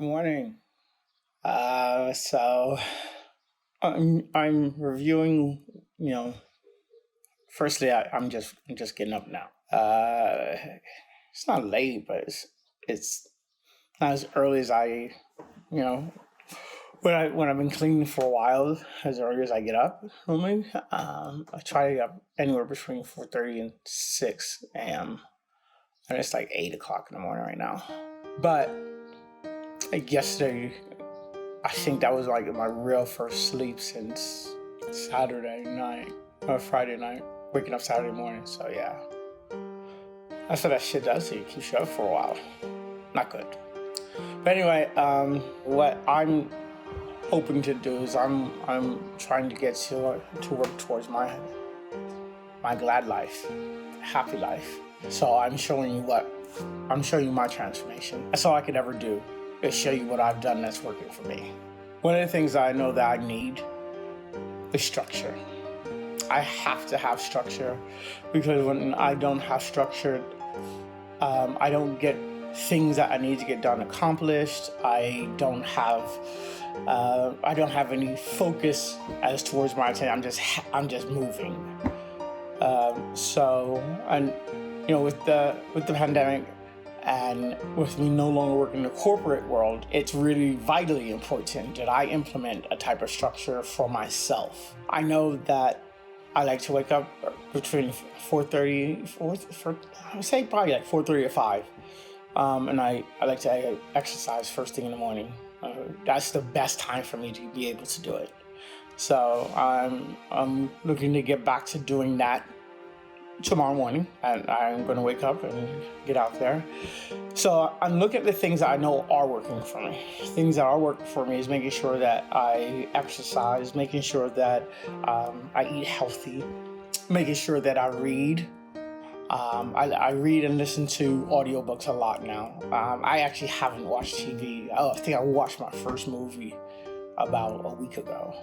Morning. So I'm reviewing. Firstly, I'm just getting up now. It's not late, but it's not as early as you know, when I've been cleaning for a while. As early as I get up, normally, I try to get up anywhere between 4:30 and 6 a.m. And it's like 8 o'clock in the morning right now. But like yesterday, I think that was like my real first sleep since Saturday night or Friday night, waking up Saturday morning. So yeah, that's what that shit does. It keeps you up for a while. Not good. But anyway, what I'm hoping to do is I'm trying to get to work towards my glad life, happy life. So I'm showing you my transformation. That's all I could ever do is show you what I've done that's working for me. One of the things I know that I need is structure. I have to have structure because when I don't have structure, I don't get things that I need to get done accomplished. I don't have any focus as towards my attention. I'm just moving. With the pandemic and with me no longer working in the corporate world, it's really vitally important that I implement a type of structure for myself. I know that I like to wake up between 4:30, I would say probably like 4:30 or 5. And I like to exercise first thing in the morning. That's the best time for me to be able to do it. So I'm looking to get back to doing that tomorrow morning, and I'm going to wake up and get out there. So I'm looking at the things that I know are working for me. Things that are working for me is making sure that I exercise, making sure that I eat healthy, making sure that I read. I read and listen to audiobooks a lot now. I actually haven't watched TV. I think I watched my first movie about a week ago.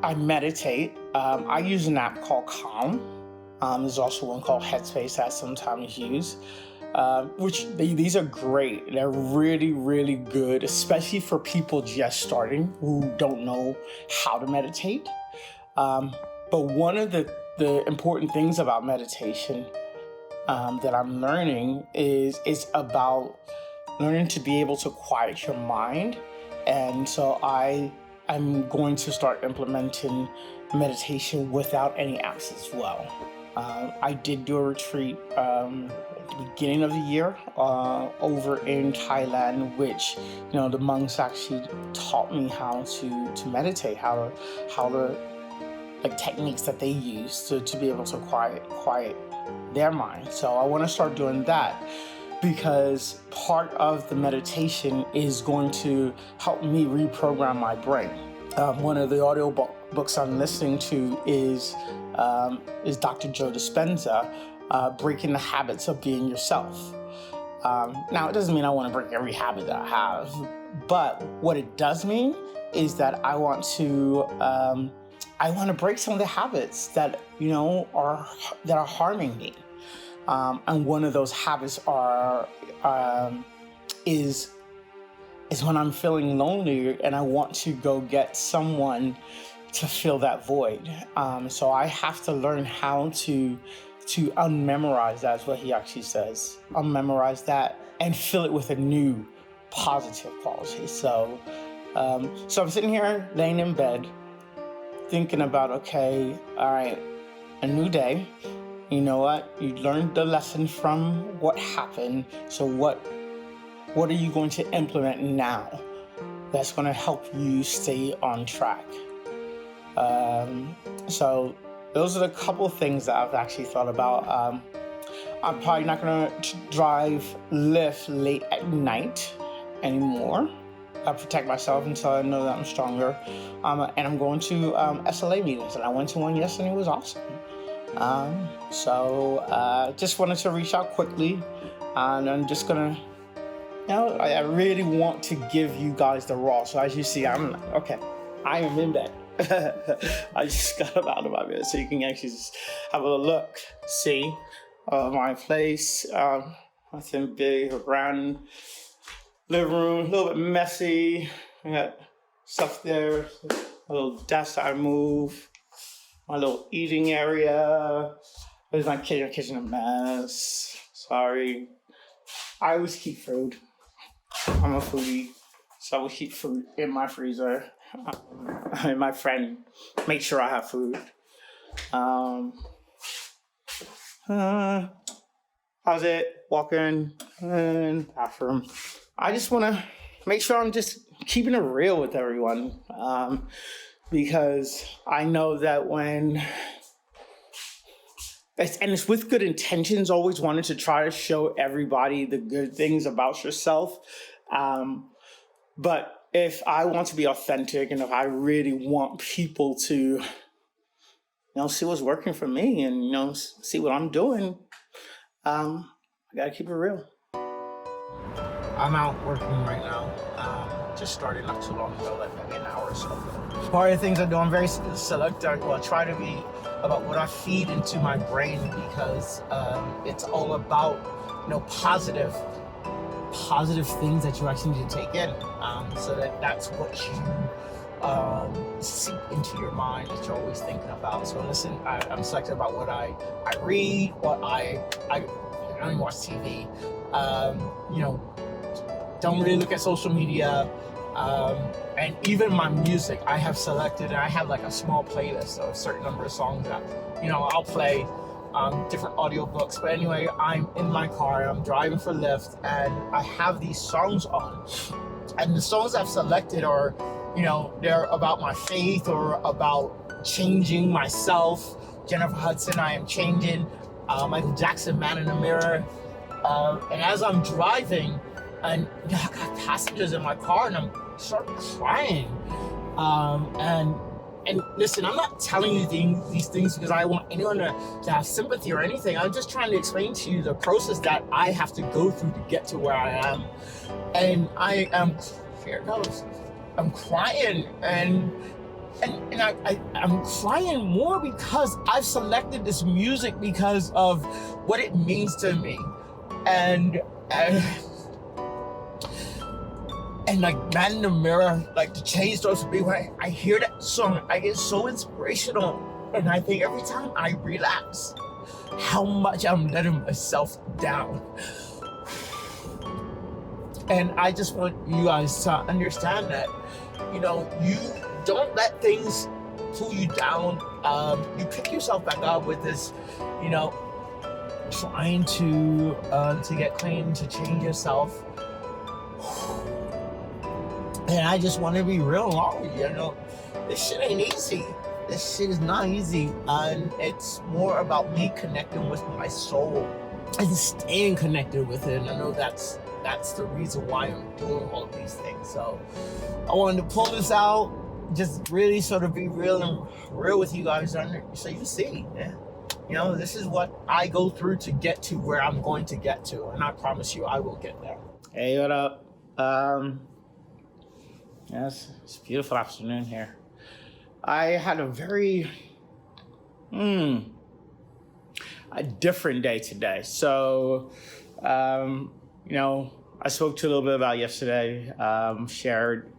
I meditate. I use an app called Calm. There's also one called Headspace that I sometimes use, these are great. They're really, really good, especially for people just starting who don't know how to meditate. But one of the important things about meditation that I'm learning is about learning to be able to quiet your mind. And so I'm going to start implementing meditation without any apps as well. I did do a retreat at the beginning of the year over in Thailand, which the monks actually taught me how to meditate, how the like techniques that they use to be able to quiet their mind. So I want to start doing that because part of the meditation is going to help me reprogram my brain. One of the audio books I'm listening to is Dr. Joe Dispenza, Breaking the Habits of Being Yourself. Now, it doesn't mean I want to break every habit that I have, but what it does mean is that I want to break some of the habits that are harming me. And one of those habits is when I'm feeling lonely and I want to go get someone to fill that void. So I have to learn how to unmemorize, that's what he actually says, unmemorize that and fill it with a new positive quality. So I'm sitting here laying in bed thinking about, okay, all right, a new day. You know what? You learned the lesson from what happened. So what are you going to implement now that's going to help you stay on track? So those are the couple of things that I've actually thought about. I'm probably not going to drive Lyft late at night anymore. I protect myself until I know that I'm stronger. And I'm going to SLA meetings, and I went to one yesterday and it was awesome. Just wanted to reach out quickly, and I'm just gonna, I really want to give you guys the raw. So as you see, I am in bed. I just got up out of my bed so you can actually just have a look, see my place. Nothing big or grand. living room, a little bit messy. I got stuff there, a little desk I move, my little eating area. There's my kitchen a mess. Sorry. I always keep food. I'm a foodie, so I always keep food in my freezer. And my friend makes sure I have food. How's it? Walking in bathroom. I just want to make sure I'm just keeping it real with everyone, because I know that it's with good intentions, always wanted to try to show everybody the good things about yourself. But if I want to be authentic and if I really want people to, see what's working for me and, see what I'm doing, I gotta keep it real. I'm out working right now. Just started not too long ago, like maybe an hour or so. Part of the things I do, I'm very selective. Well, I try to be about what I feed into my brain, because it's all about, positive things that you actually need to take in, so that's what you seep into your mind, that you're always thinking about. So listen, I'm selective about what I read, what I don't even watch TV. Don't really look at social media. And even my music, I have selected, and I have like a small playlist of a certain number of songs that, I'll play different audiobooks. But anyway, I'm in my car, I'm driving for Lyft, and I have these songs on. And the songs I've selected are, they're about my faith or about changing myself. Jennifer Hudson, I Am Changing. Michael Jackson, Man in the Mirror. And as I'm driving, and I got passengers in my car, and I'm start crying. And listen, I'm not telling you these things because I want anyone to have sympathy or anything. I'm just trying to explain to you the process that I have to go through to get to where I am. And I am, here it goes. I'm crying, and I'm crying more because I've selected this music because of what it means to me. And like Man in the Mirror, like the change starts to be when I hear that song, I get so inspirational. And I think every time I relapse, how much I'm letting myself down. And I just want you guys to understand that, you don't let things pull you down. You pick yourself back up with this, trying to get clean, to change yourself. And I just want to be real along with you. This shit ain't easy. This shit is not easy. And it's more about me connecting with my soul and staying connected with it. And I know that's the reason why I'm doing all of these things. So I wanted to pull this out, just really sort of be real with you guys, so you see, this is what I go through to get to where I'm going to get to, and I promise you I will get there. Hey, what up? Yes, it's a beautiful afternoon here. I had a very a different day today. So, I spoke to a little bit about yesterday, shared,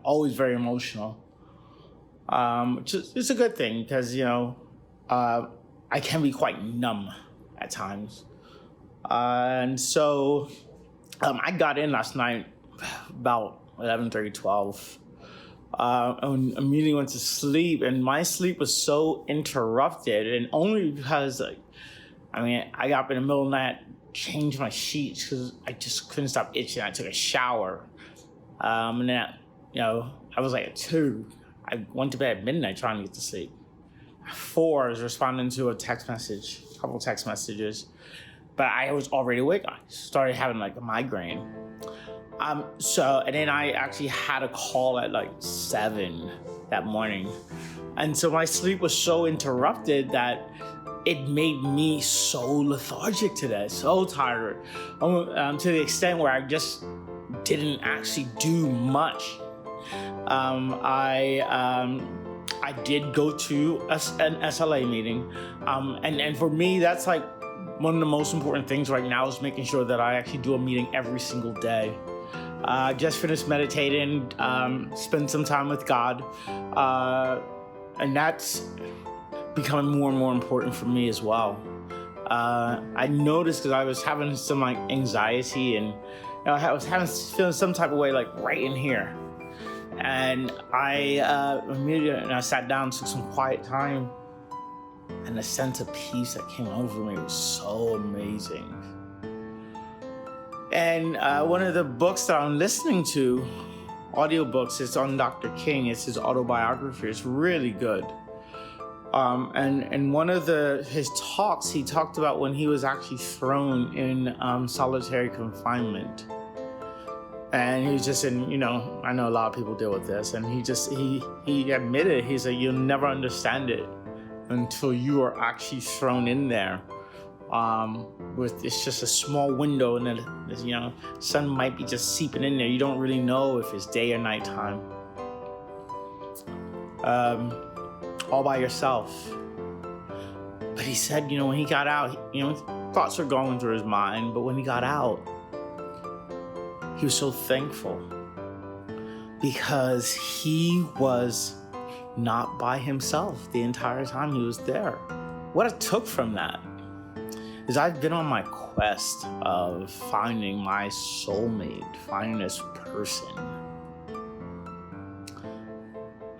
always very emotional. It's a good thing because, I can be quite numb at times. And so I got in last night about 11:30, 12. And immediately went to sleep, and my sleep was so interrupted, and only because, I got up in the middle of the night, changed my sheets because I just couldn't stop itching. I took a shower, and then, I was like at 2. I went to bed at midnight trying to get to sleep. At 4, I was responding to a couple text messages, but I was already awake. I started having a migraine. And then I actually had a call at 7 that morning. And so my sleep was so interrupted that it made me so lethargic today, so tired, to the extent where I just didn't actually do much. I did go to an SLA meeting, and for me, that's one of the most important things right now is making sure that I actually do a meeting every single day. Just finished meditating, spend some time with God, and that's becoming more and more important for me as well. I noticed because I was having some like anxiety, and I was feeling some type of way like right in here, and I immediately sat down, took some quiet time, and the sense of peace that came over me was so amazing. And one of the books that I'm listening to, audiobooks, it's on Dr. King. It's his autobiography. It's really good. And one of his talks, he talked about when he was actually thrown in solitary confinement. And he was just in, I know a lot of people deal with this, and he admitted, he said, you'll never understand it until you are actually thrown in there. It's just a small window, and then sun might be just seeping in there. You don't really know if it's day or nighttime. All by yourself. But he said, when he got out, thoughts were going through his mind, but when he got out, he was so thankful because he was not by himself the entire time he was there. What I took from that is I've been on my quest of finding my soulmate, finding this person.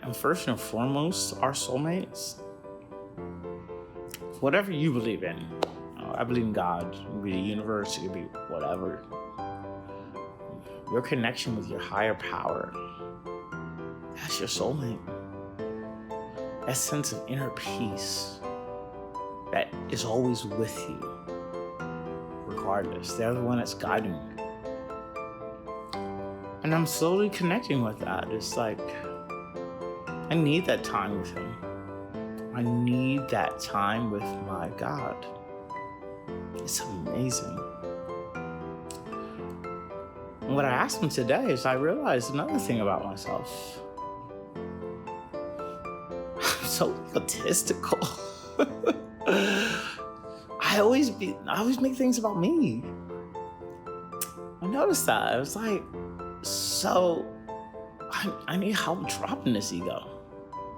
And first and foremost, our soulmates, whatever you believe in. I believe in God, it could be the universe, it could be whatever. Your connection with your higher power, that's your soulmate. That sense of inner peace that is always with you, regardless. They're the one that's guiding you. And I'm slowly connecting with that. It's like, I need that time with him. I need that time with my God. It's amazing. And what I asked him today is I realized another thing about myself. I'm so egotistical. I always make things about me. I noticed that. I was like, I need help dropping this ego.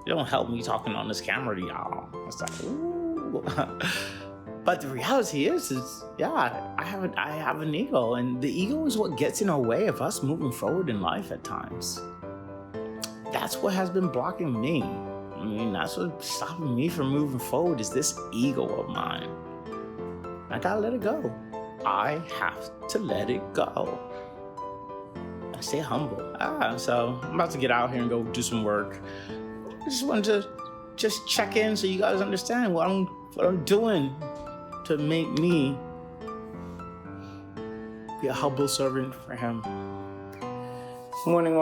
It don't help me talking on this camera to y'all. It's like, ooh. But the reality is I have an ego, and the ego is what gets in our way of us moving forward in life at times. That's what has been blocking me. I mean, that's what's stopping me from moving forward is this ego of mine. I gotta let it go. I have to let it go. I stay humble. So I'm about to get out here and go do some work. I just wanted to just check in so you guys understand what I'm doing to make me be a humble servant for him. Morning.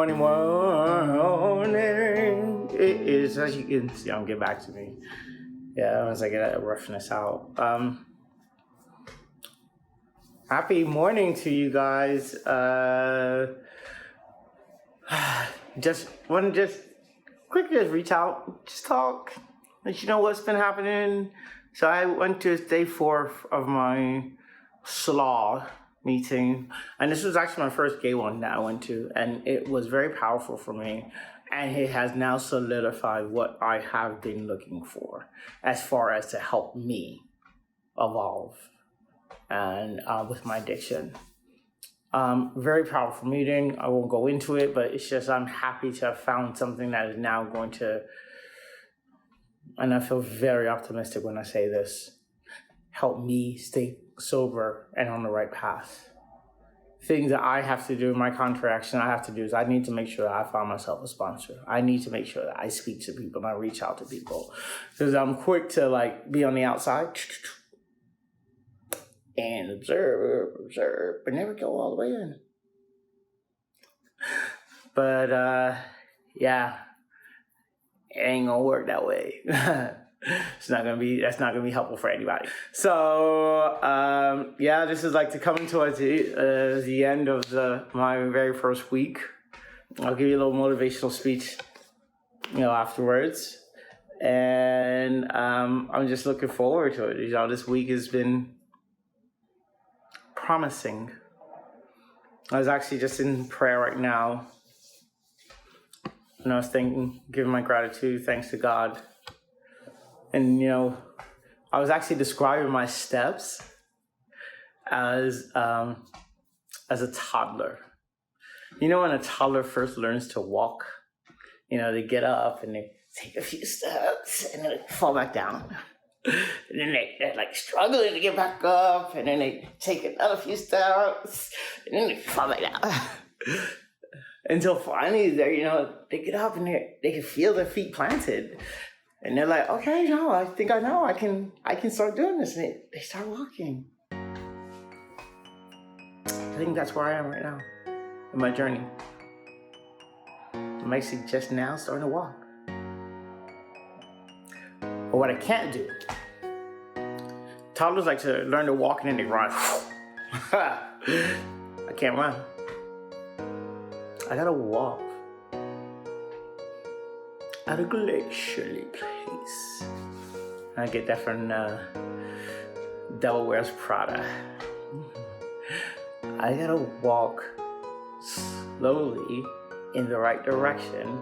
It is, as you can see, get back to me. Yeah, once I get roughing this out. Happy morning to you guys. Just quickly reach out, just talk, let you know what's been happening. So I went to day 4 of my slaw meeting, and this was actually my first gay one that I went to, and it was very powerful for me, and it has now solidified what I have been looking for as far as to help me evolve and with my addiction. Very powerful meeting. I won't go into it, but it's just I'm happy to have found something that is now going to, and I feel very optimistic when I say this, help me stay sober and on the right path. Things that I have to do in my contraction, I have to do is I need to make sure that I find myself a sponsor. I need to make sure that I speak to people and I reach out to people, because I'm quick to be on the outside and observe, but never go all the way in. But it ain't gonna work that way. That's not gonna be helpful for anybody. So this is to coming towards the end of my very first week. I'll give you a little motivational speech, afterwards. And I'm just looking forward to it. This week has been promising. I was actually just in prayer right now, and I was giving my gratitude, thanks to God. And, I was actually describing my steps as a toddler. When a toddler first learns to walk, they get up and they take a few steps and then they fall back down. And then they're like struggling to get back up, and then they take another few steps, and then they fall back down. Until finally, they get up and they can feel their feet planted, and they're like, okay, no, I think I know, I can start doing this, and they start walking. I think that's where I am right now in my journey. I'm actually just now starting to walk. But what I can't do, toddlers like to learn to walk and then they run. I can't run. I gotta walk at a glacially pace. I get that from Devil Wears Prada. I gotta walk slowly in the right direction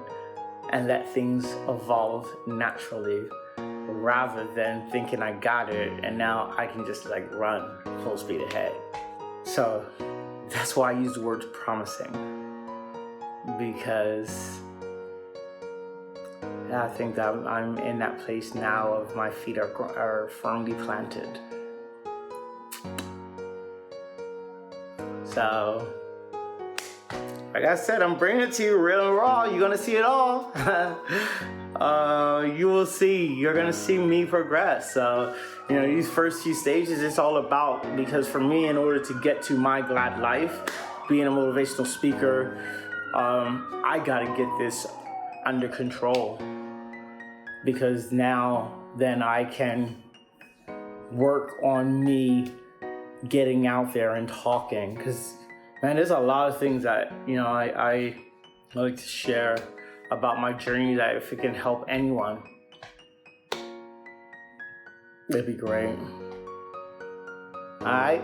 and let things evolve naturally, rather than thinking I got it and now I can just run full speed ahead. So that's why I use the word promising, because I think that I'm in that place now of my feet are firmly planted. So, like I said, I'm bringing it to you real and raw. You're gonna see it all. You will see. You're gonna see me progress. So, these first few stages, it's all about, because for me, in order to get to my glad life, being a motivational speaker, I gotta get this under control, because then I can work on me getting out there and talking. Because, man, there's a lot of things that, I like to share about my journey, that if it can help anyone, it'd be great. All right.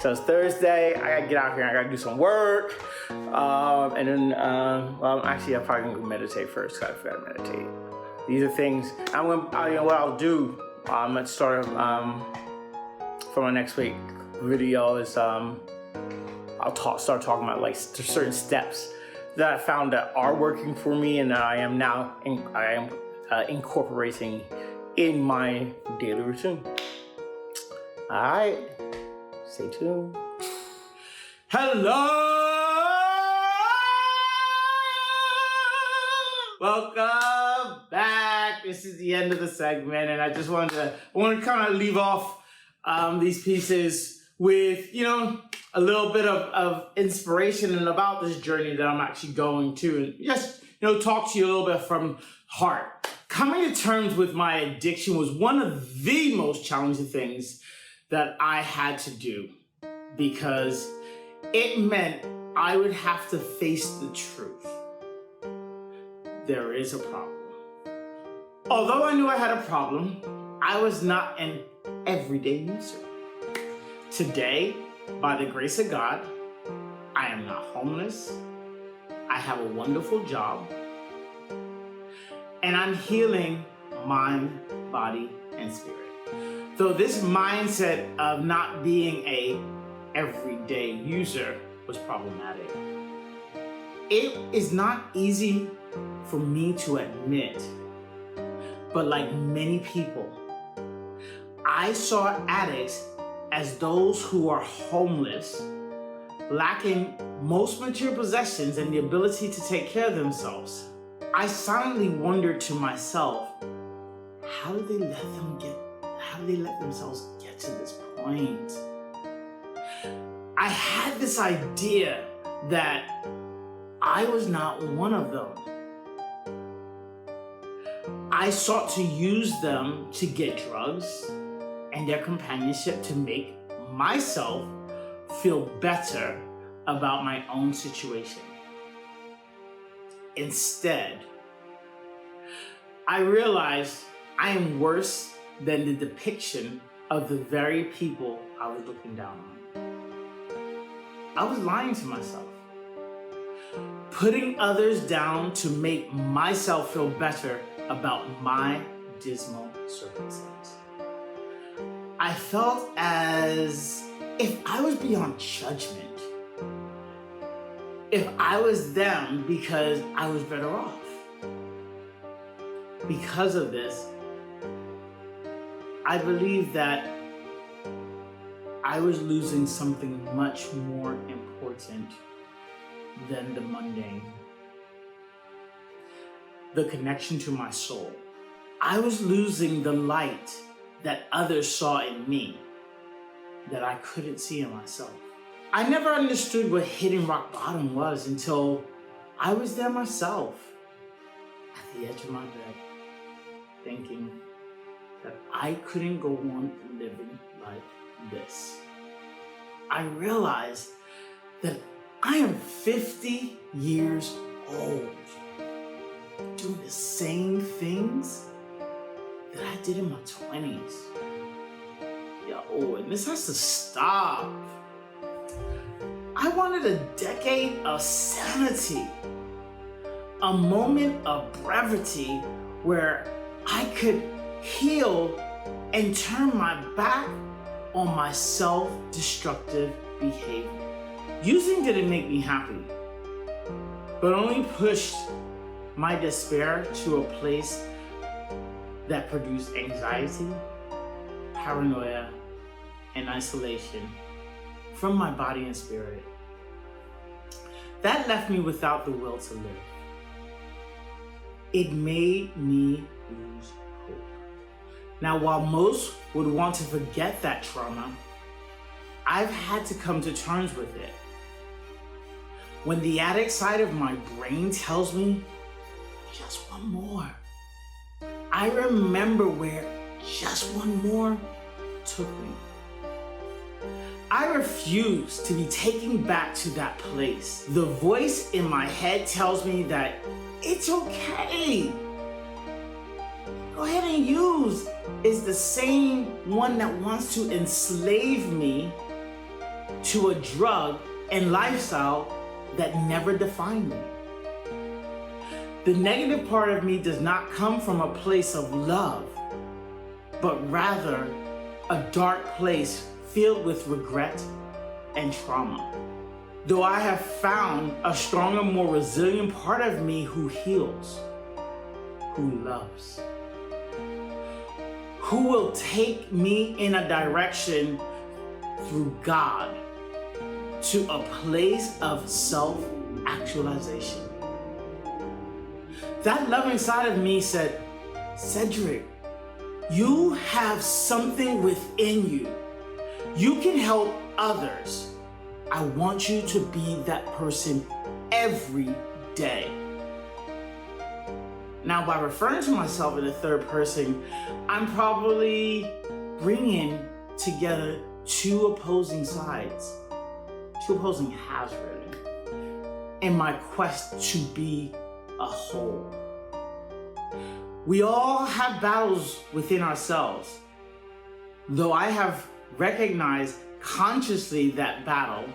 So it's Thursday. I gotta get out here. I gotta do some work. And then, actually, I'm probably gonna go meditate first. I gotta meditate. These are things what I'll do. Let's start for my next week video is I'll start talking about certain steps that I found that are working for me, and that I am now incorporating in my daily routine. All right, stay tuned. Hello, welcome back. This is the end of the segment, and I just want to kind of leave off these pieces with a little bit of inspiration and about this journey that I'm actually going to, and just talk to you a little bit from heart. Coming to terms with my addiction was one of the most challenging things that I had to do, because it meant I would have to face the truth. There is a problem. Although I knew I had a problem, I was not an everyday user. Today, by the grace of God, I am not homeless. I have a wonderful job. And I'm healing mind, body, and spirit. Though this mindset of not being a everyday user was problematic. It is not easy for me to admit, but like many people, I saw addicts as those who are homeless, lacking most material possessions and the ability to take care of themselves. I silently wondered to myself, how do they let themselves get to this point? I had this idea that I was not one of them. I sought to use them to get drugs and their companionship to make myself feel better about my own situation. Instead, I realized I am worse than the depiction of the very people I was looking down on. I was lying to myself, putting others down to make myself feel better about my dismal circumstance. I felt as if I was beyond judgment, if I was them because I was better off. Because of this, I believe that I was losing something much more important than the mundane. The connection to my soul. I was losing the light that others saw in me that I couldn't see in myself. I never understood what hitting rock bottom was until I was there myself, at the edge of my bed, thinking that I couldn't go on living like this. I realized that I am 50 years old, doing the same things that I did in my 20s. And this has to stop. I wanted a decade of sanity, a moment of brevity where I could heal and turn my back on my self-destructive behavior. Using didn't make me happy, but only pushed my despair to a place that produced anxiety, paranoia, and isolation from my body and spirit. That left me without the will to live. It made me lose hope. Now, while most would want to forget that trauma, I've had to come to terms with it. When the addict side of my brain tells me, just one more, I remember where just one more took me. I refuse to be taken back to that place. The voice in my head tells me that it's okay. Go ahead and use is the same one that wants to enslave me to a drug and lifestyle that never defined me. The negative part of me does not come from a place of love, but rather a dark place filled with regret and trauma. Though I have found a stronger, more resilient part of me who heals, who loves, who will take me in a direction through God to a place of self-actualization. That loving side of me said, Cedric, you have something within you. You can help others. I want you to be that person every day. Now, by referring to myself in the third person, I'm probably bringing together two opposing sides, two opposing halves, really, in my quest to be a whole. We all have battles within ourselves. Though I have recognized consciously that battle,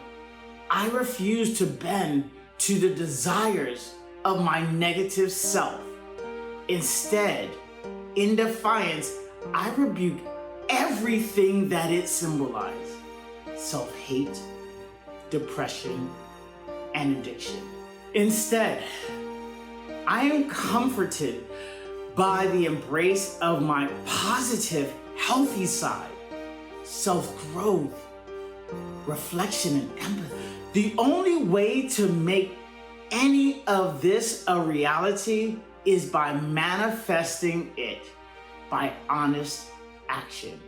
I refuse to bend to the desires of my negative self. Instead, in defiance, I rebuke everything that it symbolized: self-hate, depression, and addiction. Instead, I am comforted by the embrace of my positive, healthy side, self-growth, reflection, and empathy. The only way to make any of this a reality is by manifesting it by honest action.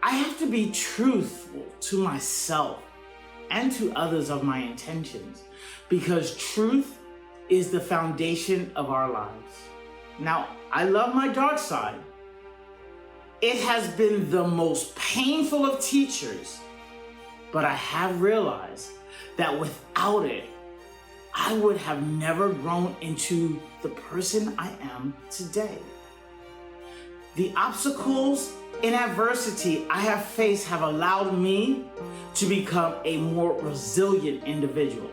I have to be truthful to myself and to others of my intentions, because truth is the foundation of our lives. Now, I love my dark side. It has been the most painful of teachers, but I have realized that without it, I would have never grown into the person I am today. The obstacles in adversity I have faced have allowed me to become a more resilient individual.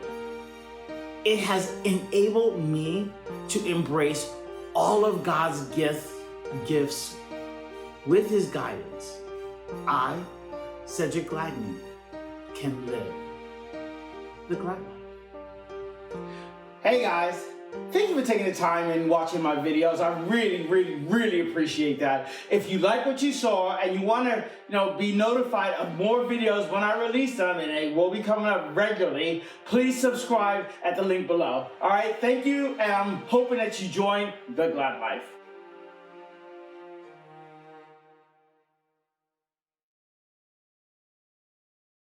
It has enabled me to embrace all of God's gifts with His guidance. I, Cedric Gladney, can live the Glad Life. Hey guys, thank you for taking the time and watching my videos. I really appreciate that. If you like what you saw and you want to, be notified of more videos when I release them, and they will be coming up regularly, please subscribe at the link below. All right, thank you, and I'm hoping that you join the Glad Life.